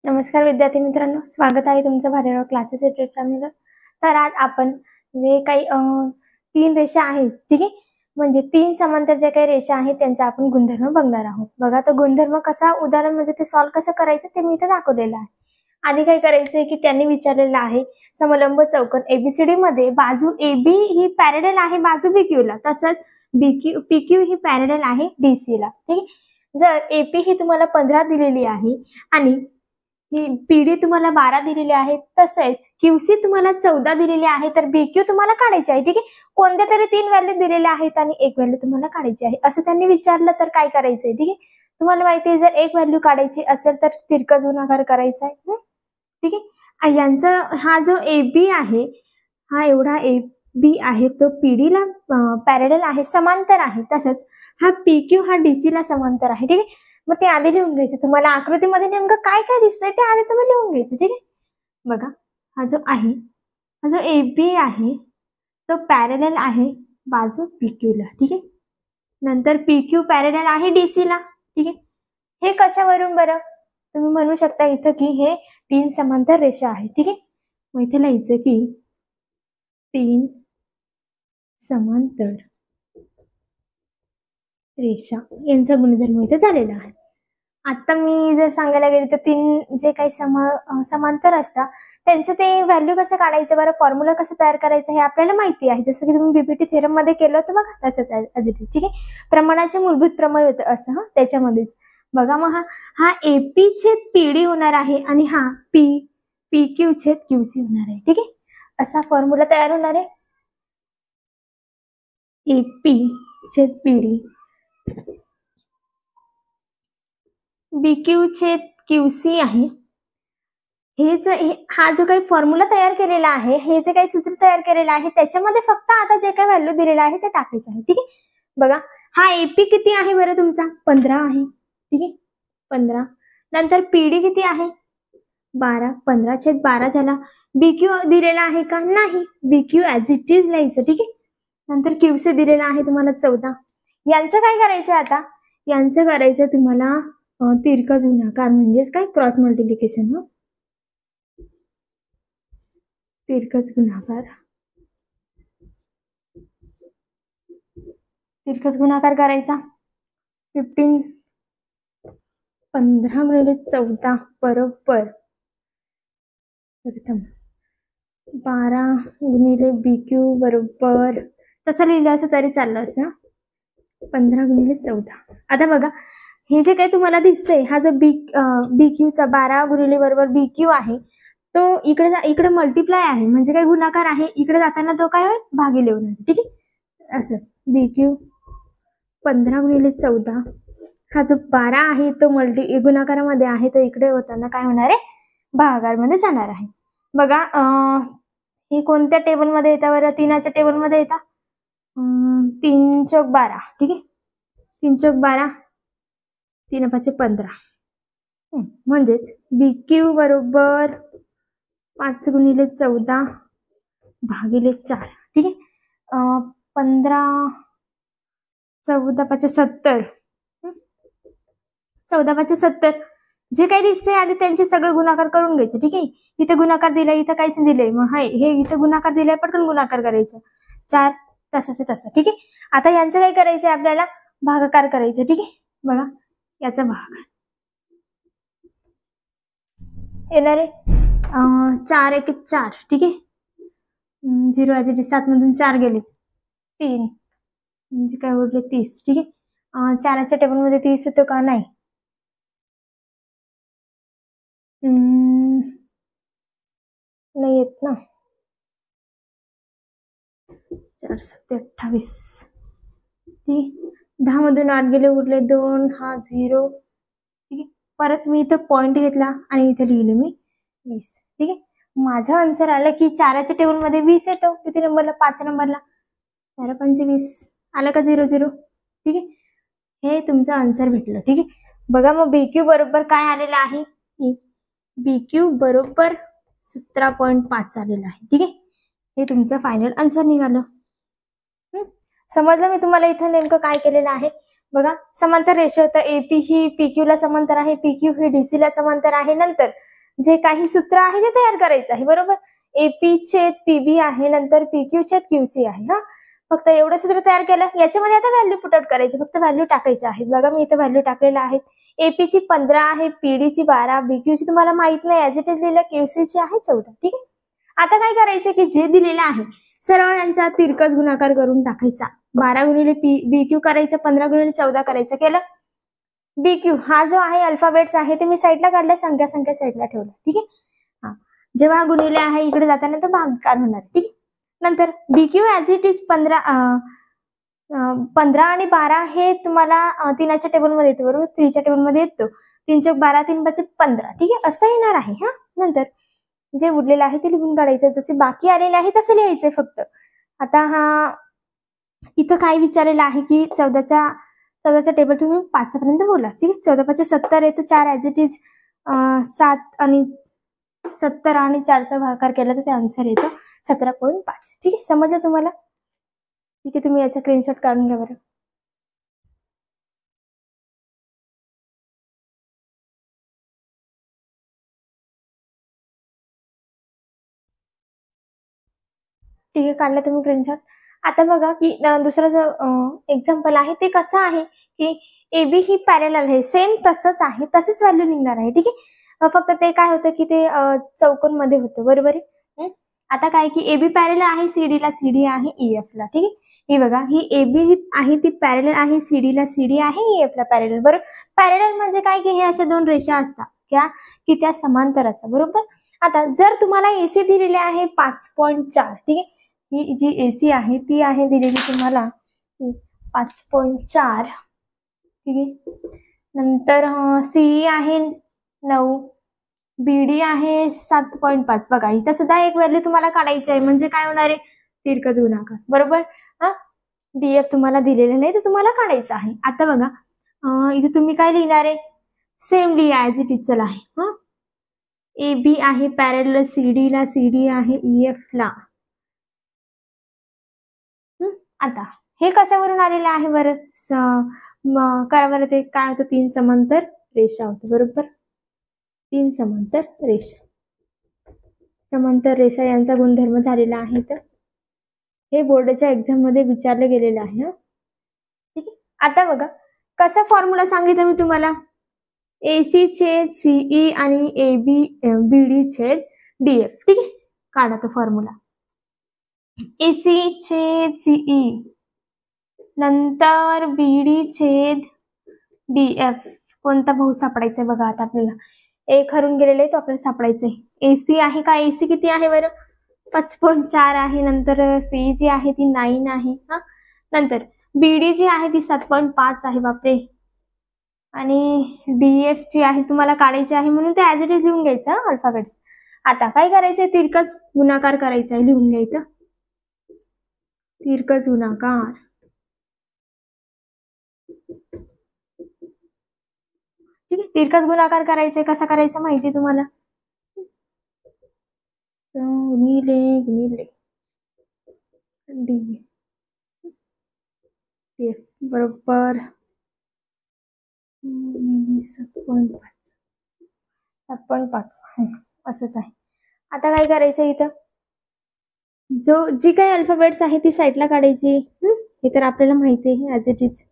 नमस्कार विद्यार्थी मित्रांनो, स्वागत आहे तुमचं भालेराव क्लासेस युट्यूब चॅनलवर। तर आज आपण जे काही तीन रेषा आहेत, ठीक आहे, म्हणजे तीन समांतर जे काही रेषा आहेत त्यांचा आपण गुणधर्म बघणार आहोत। बघा, तो गुणधर्म कसा उदाहरण म्हणजे ते सॉल्व्ह कसं करायचं ते मी इथे दाखवलेलं आहे। आधी काय करायचंय की त्यांनी विचारलेलं आहे समलंब चौकोन एबीसीडी मध्ये बाजू AB ही पॅरलल आहे बाजू BQ ला, तसंच PQ ही पॅरलल आहे DC ला, ठीक आहे। जर AP ही तुम्हाला 15 दिलेली आहे आणि ही PD तुम्हाला 12 दिलेली आहे, तसेच QC तुम्हाला 14 दिलेली आहे, तर BQ तुम्हाला काढायची आहे, ठीक आहे। कोणत्या तरी तीन व्हॅल्यू दिलेल्या आहेत आणि एक व्हॅल्यू तुम्हाला काढायची आहे असं त्यांनी विचारलं तर काय करायचंय, ठीक आहे। तुम्हाला माहिती आहे जर एक व्हॅल्यू काढायची असेल तर तिरकस गुणाकार करायचा आहे, ठीक आहे। यांचा हा जो AB आहे, हा एवढा AB आहे तो PD ला पॅरलल आहे, समांतर आहे, तसंच हा PQ हा DC ला समांतर आहे, ठीक आहे। मग ते आधी लिहून घ्यायचं। तुम्हाला आकृतीमध्ये नेमकं काय काय दिसतंय ते आधी तुम्ही लिहून घ्यायचं, ठीक आहे। बघा, हा जो AB आहे तो पॅरलल आहे बाजू PQ ला, ठीक आहे। नंतर PQ पॅरलल आहे DC ला, ठीक आहे। हे कशावरून बरं तुम्ही म्हणू शकता इथं की हे तीन समांतर रेषा आहे, ठीक आहे। मग इथे लिहायचं की तीन समांतर रेषा यांचा गुणधर्म इथे झालेला आहे। आता मी जर सांगायला गेले तर तीन जे काही समांतर असतात त्यांचं ते व्हॅल्यू कसं काढायचं बरं, फॉर्म्युला कसं तयार करायचं हे आपल्याला माहिती आहे। जसं की तुम्ही बीपीटी थेरम मध्ये केलं होतं बघा, तसंच आहे, ठीक आहे। प्रमाणाचे मूलभूत प्रमेय होतं असं, त्याच्यामध्येच बघा। मग हा AP छेद PD होणार आहे आणि हा PQ छेद QC होणार आहे, ठीक आहे। असा फॉर्म्युला तयार होणार आहे, AP छेद PD BQ छेद QC आहे। हा जो काही फॉर्म्युला तयार केलेला आहे, हे जे काही सूत्र तयार केलेलं आहे त्याच्यामध्ये फक्त आता जे काही व्हॅल्यू दिलेलं आहे ते टाकायचे आहे, ठीक आहे। बघा, हा AP किती आहे बरं तुमचा 15 आहे, ठीक आहे, 15। नंतर PD किती आहे 12, 15 छेद 12 झाला। BQ दिलेला आहे का नाही, BQ ऍज इट इज लिहायचं, ठीक आहे। नंतर QC दिलेला आहे तुम्हाला 14। यांचं काय करायचं आता, यांचं करायचं तुम्हाला तिरकस गुणाकार म्हणजेच काय क्रॉस मल्टिप्लिकेशन, तिरकस गुणाकार करायचा। 15 गुणिले 14 बरोबर 12 गुणिले BQ बरोबर, तसं लिहिलं असं तरी चाललं असं, 15 गुणिले 14। आता बघा, हे जे काही तुम्हाला दिसतंय हा जो BQ चा 12 गुणिले बरोबर BQ आहे तो इकडे मल्टिप्लाय आहे म्हणजे काही गुणाकार आहे, इकडे जाताना तो काय होईल भागिले होणार, ठीक आहे। असं BQ 15 गुणिले 14, हा जो 12 आहे तो गुणाकारामध्ये आहे, तो इकडे होताना काय होणार आहे भागाकारमध्ये जाणार आहे। बघा, हे कोणत्या टेबल मध्ये येतं बरं, तीनाच्या टेबल मध्ये येतं, 3 चौक 12, ठीक आहे। 3 चौक 12, 3 5 15, म्हणजेच BQ बरोबर 5 गुणिले 14 भागिले 4, ठीक आहे। 15 14 5 70, 14 5 70 जे काही दिसतंय आधी त्यांचे सगळे गुणाकार करून घ्यायचे, ठीक आहे। इथे गुणाकार दिलाय, इथं काहीच दिलंय, मग हे इथं गुणाकार दिलाय, पटकन गुणाकार करायचं, 4 तसंच तसं, ठीक आहे। आता यांचं काय करायचंय आपल्याला भागाकार करायचं, ठीक आहे। बघा, याचा भाग येणार आहे 4 1 4, ठीक आहे। 0 आहे 7 मधून 4 गेले 3, म्हणजे काय उरले 30, ठीक आहे। 4च्या टेबल मध्ये 30 येतो का नाही, नाही येत ना, 4 7 28, 10 मधून 8 गेले उरले 2, हा 0, ठीक आहे। परत मी इथं पॉइंट घेतला आणि इथे लिहिले मी 20, ठीक आहे। माझं आन्सर आलं की 4च्या टेबल मध्ये 20 येतो, किती नंबरला 5 नंबरला, 4 5 20 आलं का 0 0, ठीक आहे। हे तुमचं आन्सर भेटलं, ठीक आहे। बघा, मग BQ बरोबर काय आलेलं आहे, BQ बरोबर 17.5 आलेलं आहे, ठीक आहे। हे तुमचं फायनल आन्सर निघालं। समजलं मी तुम्हाला इथं नेमकं काय केलेलं आहे। बघा, समांतर रेषा होतं, AP ही PQ ला समांतर आहे, PQ ही DC ला समांतर आहे। नंतर जे काही सूत्र आहे ते तयार करायचं आहे, बरोबर. एपी छेद पीबी आहे, नंतर पीक्यू छेद क्यूसी आहे. हा, फक्त एवढं सूत्र तयार केलं. याच्यामध्ये आता व्हॅल्यू पुट आउट करायची, फक्त व्हॅल्यू टाकायची आहे. बघा मी इथे व्हॅल्यू टाकलेल्या आहेत. एपीची 15 आहे, पीडीची 12, बीक्यूची तुम्हाला माहित नाही, ऍज इट इज लिहिलं, क्यूसीची आहे 14. ठीक आहे. आता काय करायचं की जे दिलेलं आहे सरळ यांचा तिरकस गुणाकार करून टाकायचा. 12 गुणिले बीक्यू करायचं, 15 गुणिले 14 करायचं. केलं. बीक्यू हा जो आहे अल्फाबेट्स आहे ते मी साईडला काढलं, संख्या साईडला ठेवलं. ठीक आहे. हा, जेव्हा गुणिले आहे इकडे जाताना तर भागाकार होणार. ठीक आहे. नंतर बीक्यू ऍज इट इज 15 आणि 12 हे तुम्हाला तीनाच्या टेबलमध्ये येतो, बरोबर. 3च्या टेबलमध्ये येतो. 3 चौक 12, 3 5 15. ठीक आहे, असं येणार आहे. हा, नंतर जे उरलेलं आहे ते लिहून काढायचं, जसे बाकी आलेले आहे तसं लिहायचंय फक्त. आता हा इथं काय विचारलेलं आहे की 14च्या टेबल तुम्ही 5 पर्यंत बोला. ठीक आहे. 14 5 70 येतं, 4 ऍज इट इज 7 आणि 70 आणि 4चा भागाकार केला तर ते आन्सर येतं 17.5. ठीक आहे, समजलं तुम्हाला. ठीक आहे, तुम्ही याचा स्क्रीनशॉट काढून घ्या बरं. ठीक आहे, काढला तुम्ही स्क्रीनशॉट. आता बघा की दुसरं जो एक्झाम्पल आहे ते कसं आहे की एबी ही पॅरेलल आहे, सेम तसंच आहे, तसेच व्हॅल्यू निघणार आहे. ठीक आहे. फक्त ते काय होतं की ते चौकोन मध्ये होतं, बरोबर आहे. आता काय की एबी पॅरेलल आहे सीडीला, सीडी आहे ईएफ ला. ठीक आहे. ही बघा, ही एबी जी आहे ती पॅरेलल आहे सीडीला, सीडी आहे ईएफ ला पॅरेलल. बरोबर. पॅरेलल म्हणजे काय की हे अशा दोन रेषा असतात की त्या समांतर असतात, बरोबर. आता जर तुम्हाला एसी दिलेले आहे 5.4, ठीक आहे. ही जी एसी आहे ती आहे दिलेली तुम्हाला 5.4. ठीक आहे. नंतर सीई आहे 9, बीडी आहे 7.5. बघा इथं सुद्धा एक व्हॅल्यू तुम्हाला काढायची आहे, म्हणजे काय होणार आहे, तिरकस गुणाकार, बरोबर. हा, डीएफ तुम्हाला दिलेलं नाही तर तुम्हाला काढायचं आहे. आता बघा इथे तुम्ही काय लिहिणार आहे, सेम लिहा ऍज इट इज. चला आहे. हा, ए बी आहे पॅरेलल सीडी ला, सीडी आहे ईएफ ला. आता हे कशावरून आलेलं आहे बरं, करा बरं. ते काय होतं, 3 समांतर रेषा होतं, बरोबर. 3 समांतर रेषा, समांतर रेषा यांचा गुणधर्म झालेला आहे. तर हे बोर्डच्या एक्झाम मध्ये विचारलं गेलेलं आहे. ठीक आहे. आता बघा कसा फॉर्म्युला सांगितलं मी तुम्हाला, एसी छेद सीई आणि एबी बीडी छेद डीएफ. ठीक आहे, काढा तो फॉर्म्युला. एसी छेद सीई नंतर बीडी छेद डीएफ. कोणता भाऊ सापडायचा बघा आता आपल्याला, एक हरून गेलेले तो आपल्याला सापडायचंय. एसी आहे का, एसी किती आहे बरं, 5.4 आहे. नंतर सी जी आहे ती 9 आहे. हा, नंतर बीडी जी आहे ती 7.5 आहे, बापरे. आणि डीएफ जी आहे तुम्हाला काढायची आहे म्हणून ते ऍज इट इज लिहून घ्यायचं अल्फाबेट्स. आता काय करायचंय, तिरकस गुणाकार करायचा आहे, लिहून घ्यायचं तिरकस गुणाकार. ठीक आहे, तिरकस गुणाकार करायचंय, कसा करायचा माहिती तुम्हाला, गुणिले गुणिले डी बरोबर 7.5 असंच आहे. आता काय करायचं, इथं जी काही अल्फाबेट्स आहे ती साईडला काढायची. हे तर आपल्याला माहिती आहे ऍज इट इज.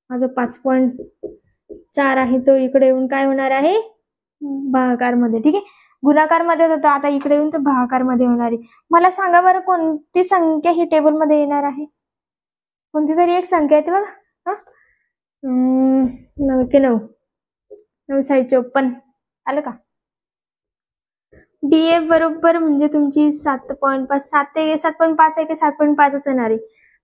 हा जो 5.4 आहे तो इकडे येऊन काय होणार आहे, भागाकार मध्ये. ठीक आहे, गुणाकार मध्ये होता, आता इकडे येऊन तो भागाकार मध्ये होणार आहे. मला सांगा बरं कोणती संख्या ही टेबल मध्ये येणार आहे, कोणती तरी एक संख्या येते बघा. 9 के 9, 9 6 54 आलं का. डीएफ बरोबर म्हणजे तुमची 7.5, 7.5 आहे की 7.5च येणार आहे,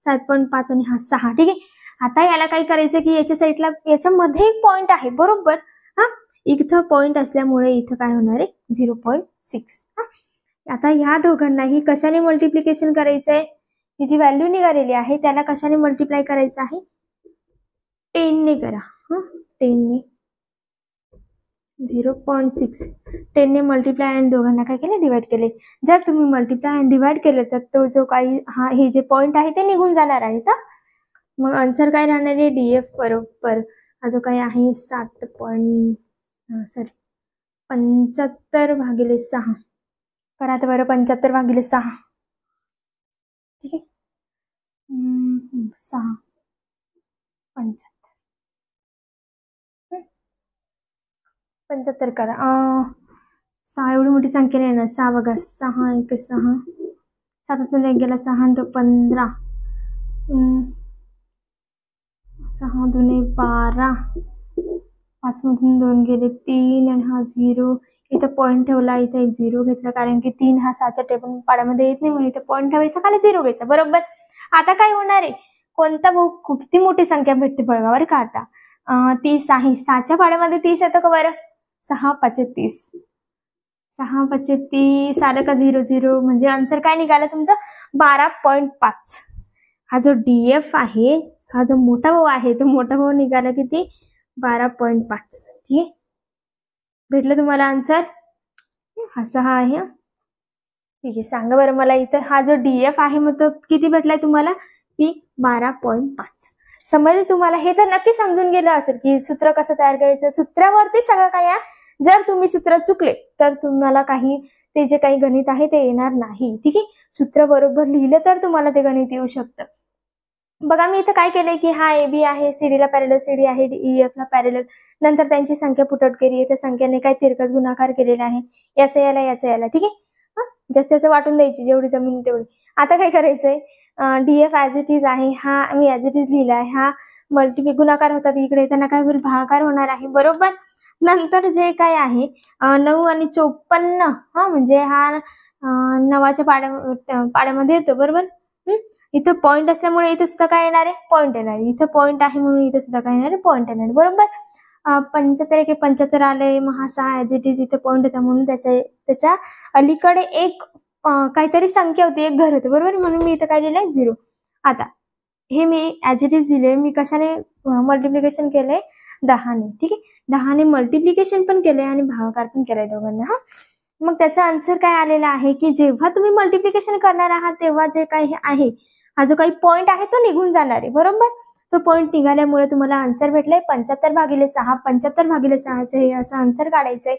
7.5 आणि हा 6. ठीक आहे. आता याला काय करायचं की याच्या साईडला याच्यामध्ये एक पॉइंट आहे, बरोबर. हा, इथं पॉइंट असल्यामुळे इथं काय होणार आहे 0.6. आता ह्या दोघांनाही कशाने मल्टिप्लिकेशन करायचंय, ही जी व्हॅल्यू निघालेली आहे त्याला कशाने मल्टिप्लाय करायचं आहे, 10 ने करा. 10 ने 0.6, 10 ने मल्टिप्लाय आणि दोघांना काय केले, डिवाइड केले. जर तुम्ही मल्टिप्लाय आणि डिवाइड केले तर तो जो काही हे जे पॉइंट आहे ते निघून जाणार आहे. मग आन्सर काय राहणार आहे, डीएफ बरोबर हा जो काही आहे 7. 75/6 करा तर बरं. 75/6 ठीक आहे. 6 75 75 करा. 6 एवढी मोठी संख्या नाही ना. 6 बघा. 6 1 6 7तून 1 गेला 6 आणि 2 15 6 2 12 5 मधून 2 गेले 3 आणि हा 0 इथं पॉईंट ठेवला. इथं एक 0 घेतला कारण की 3 हा 6च्या टेबल पाड्यामध्ये येत नाही म्हणून इथं पॉईंट ठेवायचा, खाली 0 घ्यायचा. बरोबर. आता काय होणार आहे, कोणता भाऊ किती मोठी संख्या भेटते बघा बरं का. आता 30 आहे. 6च्या पाड्यामध्ये 30 येतं का बरं. 6 5 30 6 5 30 आलं का 0 0 म्हणजे आन्सर काय निघाला तुमचा 12.5. हा जो डीएफ आहे, हा जो मोठा भाऊ आहे, तो मोठा भाऊ निघाला किती 12.5. ठीक आहे. भेटलं तुम्हाला आन्सर. हा 6 आहे. ठीक आहे. सांगा बरं मला इथं हा जो डीएफ आहे मग तो किती भेटलाय तुम्हाला की 12.5. समजलं तुम्हाला. हे तर नक्की समजून गेलं असेल की सूत्र कसं तयार करायचं. सूत्रावरती सगळं काय आहे. जर तुम्ही सूत्र चुकले तर तुम्हाला काही ते जे काही गणित आहे ते येणार नाही. ठीक आहे. सूत्र बरोबर लिहिलं तर तुम्हाला ते गणित येऊ शकतं. बघा मी इथं काय केलंय की हा AB आहे, CD ला पॅरलल, CD आहे EF ला पॅरलल. नंतर त्यांची संख्या पुटआउट केली आहे. त्या संख्येने काय तिरकस गुणाकार केलेला आहे. याचा याला. ठीक आहे. जास्त त्याचं वाटून द्यायची जेवढी जमीन तेवढी. आता काय करायचंय, डीएफ ॲज इट इज आहे. हा मी ॲज इट इज लिहिला आहे. हा गुणाकार होतात इकडे, त्यांना काय होईल भागाकार होणार आहे. बरोबर. नंतर जे काय आहे 9 आणि 54 म्हणजे हा 9च्या पाड्यामध्ये येतो. बरोबर. इथं पॉईंट असल्यामुळे इथं सुद्धा काय येणार आहे पॉईंट येणार आहे. इथं पॉईंट आहे म्हणून इथं सुद्धा काय येणार आहे पॉईंट येणार आहे. बरोबर. 75 75 आले. मग हा 6 ॲज इट इज इथं पॉईंट होता म्हणून त्याच्या अलीकडे एक काहीतरी संख्या होती, एक घर होतं. बरोबर. म्हणून मी इथं काय लिहिलंय 0. आता हे मी ॲज इट इज दिले. मी कशाने मल्टिप्लिकेशन केलंय 10ने. ठीक आहे. 10ने मल्टिप्लिकेशन पण केलंय आणि भागाकार पण केलाय दोघांना. मग त्याचा आन्सर काय आलेला आहे की जेव्हा तुम्ही मल्टिप्लिकेशन करणार आहात तेव्हा जे काही आहे हा जो काही पॉईंट आहे तो निघून जाणार आहे. बरोबर. तो पॉईंट निघाल्यामुळे तुम्हाला आन्सर भेटलाय 75/6. 75/6 हे असं आन्सर काढायचंय.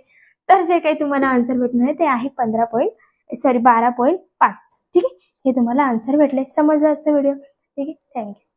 तर जे काही तुम्हाला आन्सर भेटणार आहे ते आहे 12.5. ठीक आहे. हे तुम्हाला आन्सर भेटले. समजलं आजचा व्हिडिओ. ठीक आहे. थँक्यू.